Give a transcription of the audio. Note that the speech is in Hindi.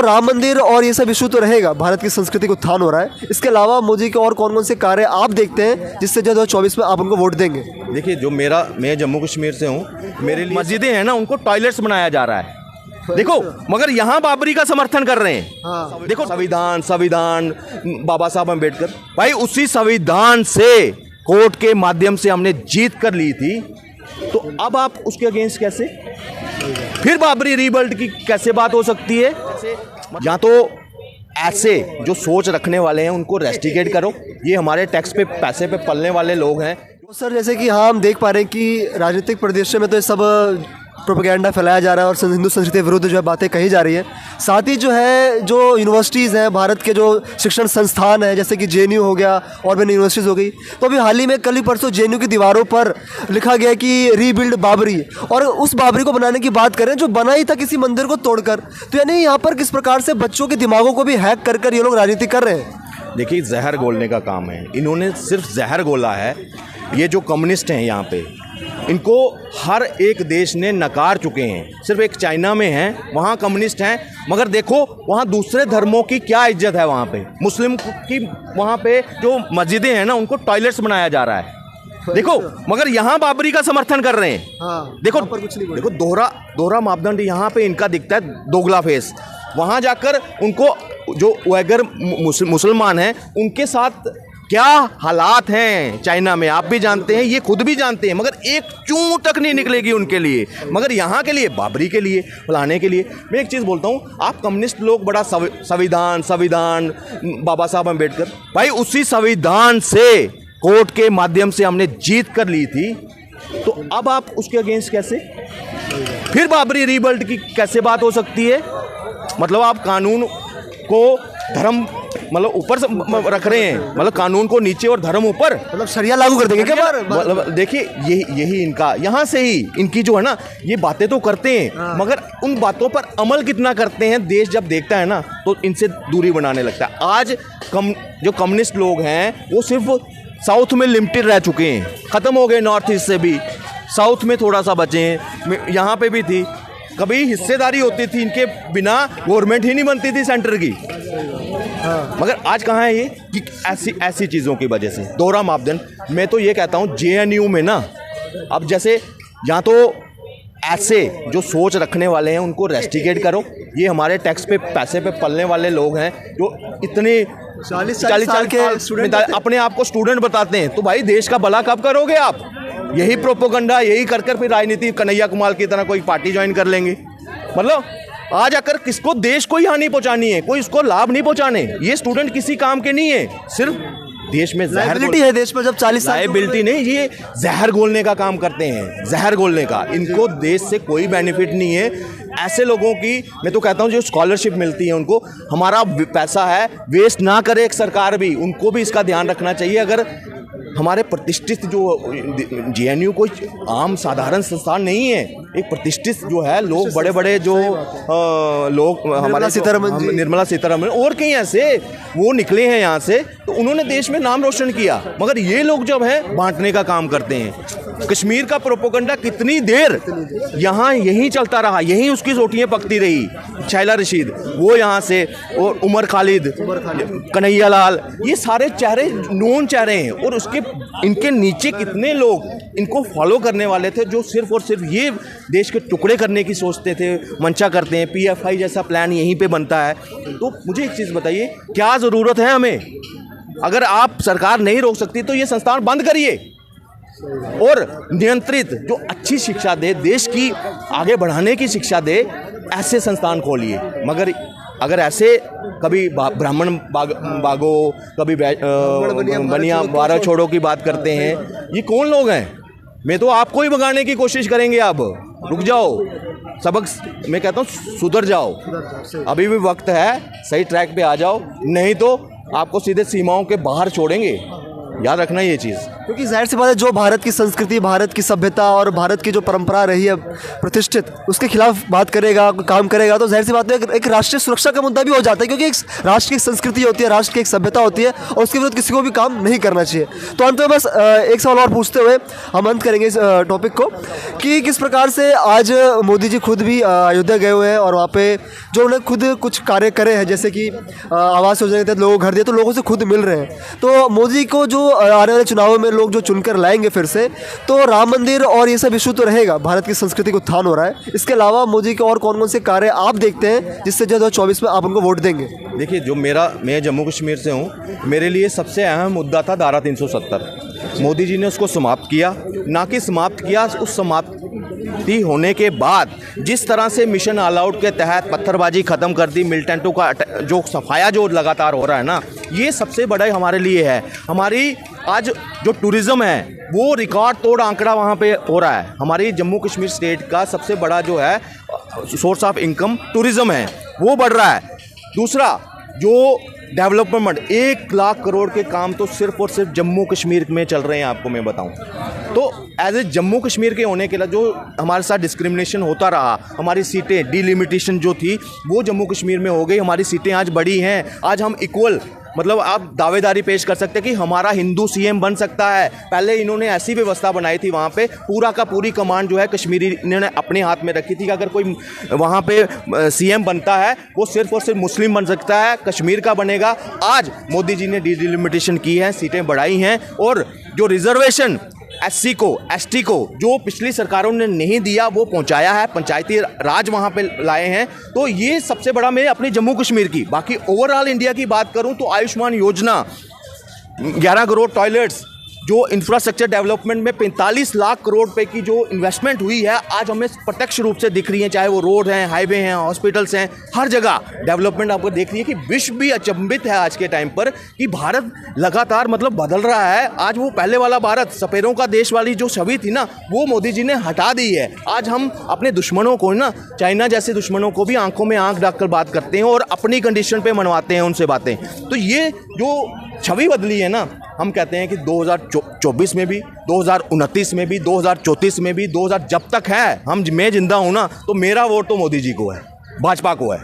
राम मंदिर और ये सब इशू तो रहेगा, भारत की संस्कृति को उत्थान हो रहा है। इसके अलावा मोदी के और कौन कौन से कार्य आप देखते हैं जिससे जो 2024 में आप उनको वोट देंगे? देखिए, मैं जम्मू कश्मीर से हूँ, मेरे लिए मस्जिदें हैं ना, उनको टॉयलेट्स बनाया जा रहा है। देखो, मगर यहाँ बाबरी का समर्थन कर रहे हैं। हाँ। देखो, संविधान बाबा साहब अम्बेडकर, भाई उसी संविधान से कोर्ट के माध्यम से हमने जीत कर ली थी, तो अब आप उसके अगेंस्ट कैसे फिर बाबरी रीबिल्ड की कैसे बात हो सकती है? या तो ऐसे जो सोच रखने वाले हैं उनको रेस्टिकेट करो, ये हमारे टैक्स पे पैसे पे पलने वाले लोग हैं। तो सर, जैसे कि हाँ, हम देख पा रहे हैं कि राजनीतिक परिदृश्य में तो ये सब प्रोपेगेंडा फैलाया जा रहा है और हिंदू संस्कृति विरुद्ध जो है बातें कही जा रही है। साथ ही जो है जो यूनिवर्सिटीज़ हैं, भारत के जो शिक्षण संस्थान हैं, जैसे कि JNU हो गया और भी यूनिवर्सिटीज़ हो गई, तो अभी हाल ही में कल ही परसों JNU की दीवारों पर लिखा गया कि रीबिल्ड बाबरी, और उस बाबरी को बनाने की बात करें जो बना ही था किसी मंदिर को तोड़कर। तो यानी यहाँ पर किस प्रकार से बच्चों के दिमागों को भी हैक कर कर ये लोग राजनीति कर रहे हैं। देखिए, जहर घोलने का काम है, इन्होंने सिर्फ जहर घोला है। ये जो कम्युनिस्ट हैं यहाँ पे, इनको हर एक देश ने नकार चुके हैं। सिर्फ एक चाइना में हैं, वहाँ कम्युनिस्ट हैं, मगर देखो वहाँ दूसरे धर्मों की क्या इज्जत है। वहाँ पे मुस्लिम की, वहाँ पे जो मस्जिदें हैं ना, उनको टॉयलेट्स बनाया जा रहा है। देखो, मगर यहाँ बाबरी का समर्थन कर रहे हैं। हाँ, देखो कुछ नहीं, देखो दोहरा मापदंड यहाँ पे इनका दिखता है, दोगला फेस। वहाँ जाकर उनको जो उइगर मुसलमान हैं उनके साथ क्या हालात हैं चाइना में, आप भी जानते हैं, ये खुद भी जानते हैं, मगर एक चूं तक नहीं निकलेगी उनके लिए। मगर यहाँ के लिए, बाबरी के लिए, फलाने के लिए। मैं एक चीज़ बोलता हूँ, आप कम्युनिस्ट लोग बड़ा संविधान बाबा साहब अम्बेडकर, भाई उसी संविधान से कोर्ट के माध्यम से हमने जीत कर ली थी, तो अब आप उसके अगेंस्ट कैसे फिर बाबरी रीबिल्ड की कैसे बात हो सकती है? मतलब आप कानून को धर्म मतलब ऊपर से रख रहे हैं, मतलब कानून को नीचे और धर्म ऊपर, मतलब शरिया लागू कर देंगे क्या बार? मतलब देखिए, यही इनका, यहाँ से ही इनकी जो है ना, ये बातें तो करते हैं, मगर उन बातों पर अमल कितना करते हैं देश जब देखता है ना, तो इनसे दूरी बनाने लगता है। आज जो कम्युनिस्ट लोग हैं वो सिर्फ साउथ में लिमिटेड रह चुके हैं, ख़त्म हो गए। नॉर्थ ईस्ट से भी, साउथ में थोड़ा सा बचे हैं, यहाँ पे भी थी। कभी हिस्सेदारी होती थी इनके बिना, गवर्नमेंट ही नहीं बनती थी सेंटर की। मगर आज कहाँ है ये? कि ऐसी चीज़ों की वजह से दोहरा मापदंड। मैं तो ये कहता हूँ JNU में ना, अब जैसे यहाँ तो ऐसे जो सोच रखने वाले हैं उनको रेस्टिकेट करो, ये हमारे टैक्स पे पैसे पे पलने वाले लोग हैं जो इतने 40 साल के स्टूडेंट अपने आप को स्टूडेंट बताते हैं। तो भाई देश का भला कब करोगे आप? यही प्रोपोगंडा, यही कर फिर राजनीति कन्हैया कुमार की तरह कोई पार्टी ज्वाइन कर लेंगे। मतलब आज आकर किसको देश को ही हानि पहुंचानी है, कोई उसको लाभ नहीं पहुंचाने। ये स्टूडेंट किसी काम के नहीं है, सिर्फ देश में लायबिलिटी है देश पर। जब 40 साल लायबिलिटी नहीं, ये जहर घोलने का काम करते हैं, जहर घोलने का। इनको देश से कोई बेनिफिट नहीं है। ऐसे लोगों की मैं तो कहता हूँ जो स्कॉलरशिप मिलती है उनको, हमारा पैसा है, वेस्ट ना करे एक सरकार भी, उनको भी इसका ध्यान रखना चाहिए। अगर हमारे प्रतिष्ठित जो JNU कोई आम साधारण संस्थान नहीं है, एक प्रतिष्ठित जो है, लोग बड़े बड़े जो लोग हमारे निर्मला सीतारमण और कई ऐसे वो निकले हैं यहाँ से, तो उन्होंने देश में नाम रोशन किया। मगर ये लोग जब है बांटने का काम करते हैं। कश्मीर का प्रोपोगंडा कितनी देर यहाँ यहीं चलता रहा, यहीं उसकी रोटियाँ पकती रही। शैला रशीद वो यहाँ से, और उमर खालिद, कन्हैया लाल, ये सारे चेहरे नोन चेहरे हैं। और उसके इनके नीचे कितने लोग इनको फॉलो करने वाले थे जो सिर्फ और सिर्फ ये देश के टुकड़े करने की सोचते थे, मंशा करते हैं। PFI जैसा प्लान यहीं पे बनता है। तो मुझे एक चीज़ बताइए, क्या ज़रूरत है हमें? अगर आप सरकार नहीं रोक सकती तो ये संस्थान बंद करिए और नियंत्रित जो अच्छी शिक्षा दे, देश की आगे बढ़ाने की शिक्षा दे, ऐसे संस्थान खोलिए। मगर अगर ऐसे कभी ब्राह्मण बागो, कभी बनिया बारह छोड़ो की बात करते हैं, ये कौन लोग हैं? मैं तो आपको ही भगाने की कोशिश करेंगे। आप रुक जाओ, सबक मैं कहता हूँ सुधर जाओ, अभी भी वक्त है, सही ट्रैक पे आ जाओ, नहीं तो आपको सीधे सीमाओं के बाहर छोड़ेंगे। याद रखना ये चीज़। क्योंकि जाहिर सी बात है, जो भारत की संस्कृति, भारत की सभ्यता और भारत की जो परंपरा रही है प्रतिष्ठित, उसके खिलाफ बात करेगा, काम करेगा, तो जाहिर सी बात है एक राष्ट्रीय सुरक्षा का मुद्दा भी हो जाता है। क्योंकि एक राष्ट्र की संस्कृति होती है, राष्ट्र की एक सभ्यता होती है, और उसके विरुद्ध किसी को भी काम नहीं करना चाहिए। तो अंत में बस एक सवाल और पूछते हुए हम अंत करेंगे इस टॉपिक को, कि किस प्रकार से आज मोदी जी खुद भी अयोध्या गए हुए हैं और वहाँ पे जो उन्होंने खुद कुछ कार्य करे हैं, जैसे कि आवास योजना के तहत लोगों को घर दिए, तो लोगों से खुद मिल रहे हैं। तो मोदी को जो आने वाले चुनावों में लोग जो चुनकर लाएंगे फिर से, तो राम मंदिर और ये सब इशू तो रहेगा, भारत की संस्कृति को उत्थान हो रहा है। इसके अलावा मोदी के और कौन कौन से कार्य आप देखते हैं जिससे 2024 में आप उनको वोट देंगे? देखिए, मैं जम्मू कश्मीर से हूँ, मेरे लिए सबसे अहम मुद्दा था धारा 370। मोदी जी ने उसको समाप्त किया, ना कि समाप्त किया, उस समाप्ति होने के बाद जिस तरह से मिशन ऑल आउट के तहत पत्थरबाजी ख़त्म कर दी, मिलिटेंटों का जो सफाया जो लगातार हो रहा है ना, ये सबसे बड़ा हमारे लिए है। हमारी आज जो टूरिज़्म है वो रिकॉर्ड तोड़ आंकड़ा वहाँ पे हो रहा है। हमारी जम्मू कश्मीर स्टेट का सबसे बड़ा जो है सोर्स ऑफ इनकम टूरिज़्म है, वो बढ़ रहा है। दूसरा, जो डेवलपमेंट 1 लाख करोड़ के काम तो सिर्फ और सिर्फ जम्मू कश्मीर में चल रहे हैं, आपको मैं बताऊं। तो एज ए जम्मू कश्मीर के होने के लिए जो हमारे साथ डिस्क्रिमिनेशन होता रहा, हमारी सीटें डिलिमिटेशन जो थी वो जम्मू कश्मीर में हो गई, हमारी सीटें आज बढ़ी हैं। आज हम इक्वल, मतलब आप दावेदारी पेश कर सकते हैं कि हमारा हिंदू सीएम बन सकता है। पहले इन्होंने ऐसी व्यवस्था बनाई थी, वहाँ पे पूरा का पूरी कमांड जो है कश्मीरी इन्होंने अपने हाथ में रखी थी कि अगर कोई वहाँ पे सीएम बनता है वो सिर्फ और सिर्फ मुस्लिम बन सकता है, कश्मीर का बनेगा। आज मोदी जी ने डिलिमिटेशन की है, सीटें बढ़ाई हैं, और जो रिजर्वेशन एससी को, एसटी को जो पिछली सरकारों ने नहीं दिया वो पहुंचाया है, पंचायती राज वहां पे लाए हैं। तो ये सबसे बड़ा मैं अपने जम्मू कश्मीर की, बाकी ओवरऑल इंडिया की बात करूं तो आयुष्मान योजना, 11 करोड़ टॉयलेट्स, जो इंफ्रास्ट्रक्चर डेवलपमेंट में 45 लाख करोड़ रुपए की जो इन्वेस्टमेंट हुई है, आज हमें प्रत्यक्ष रूप से दिख रही है। चाहे वो रोड हैं, हाईवे हैं, हॉस्पिटल्स हैं, हर जगह डेवलपमेंट आपको देख रही है कि विश्व भी अचंभित है आज के टाइम पर कि भारत लगातार मतलब बदल रहा है। आज वो पहले वाला भारत, सपेरों का देश वाली जो छवि थी ना, वो मोदी जी ने हटा दी है। आज हम अपने दुश्मनों को ना, चाइना जैसे दुश्मनों को भी आंखों में आंख डालकर बात करते हैं और अपनी कंडीशन पे मनवाते हैं उनसे बातें। तो ये जो छवि बदली है ना, हम कहते हैं कि 2024 में भी, 2029 में भी, 2034 में भी, 2000 जब तक है मैं जिंदा हूं ना, तो मेरा वोट तो मोदी जी को है, भाजपा को है।